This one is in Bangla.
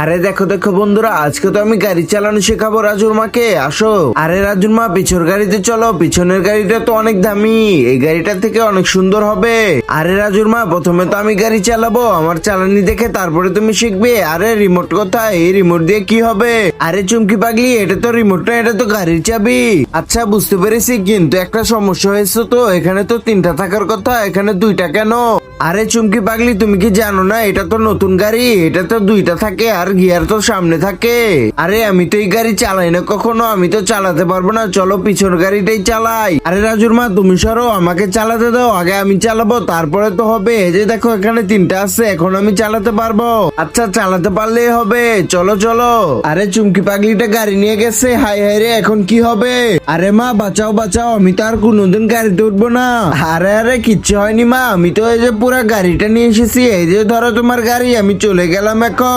আরে দেখো দেখো বন্ধুরা, আজকে তো আমি গাড়ি চালানো শেখাবো রাজুর মাকে। আসো। আরে রাজুর মা, পিছনের গাড়িতে চলো। পিছনের গাড়িটা তো অনেক দামি, এই গাড়িটা থেকে অনেক সুন্দর হবে। আরে রাজুর মা, প্রথমে তো আমি গাড়ি চালাবো, আমার চালানি দেখে তারপরে তুমি শিখবে। আরে রিমোট কোথায়? এই রিমোট দিয়ে কি হবে? আরে চুমকি পাগলি, এটা তো রিমোট না, এটা তো গাড়ির চাবি। আচ্ছা বুঝতে পেরেছি, কিন্তু একটা সমস্যা হয়েছে তো, এখানে তো তিনটা থাকার কথা, এখানে দুইটা কেন? আরে চুমকি পাগলি, তুমি কি জানো না এটা তো নতুন গাড়ি, এটা তো দুইটা থাকে আর গিয়ার তো সামনে থাকে। আরে আমি তো এই গাড়ি চালাই না কখনো, আমি তো চালাতে পারবো না, চলো পিছন গাড়িটাই চালাই। আরে রাজুর মা তুমি সরো, আমাকে চালাতে দাও, আগে আমি চালাবো তারপরে তো হবে। এই যে দেখো এখানে তিনটা আছে, এখন আমি চালাতে পারবো। আচ্ছা চালাতে পারলেই হবে, চলো চলো। আরে চুমকি পাগলিটা গাড়ি নিয়ে গেছে, হাই হাই রে, এখন কি হবে? আরে মা বাঁচাও বাঁচাও, আমি তো আর কোনোদিন গাড়িতে উঠবো না। আরে আরে কিচ্ছু হয়নি মা, আমি তো এই যে পুরা গাড়িটা নিয়ে এসেছি, এই যে ধরো তোমার গাড়ি, আমি চলে গেলাম এখন।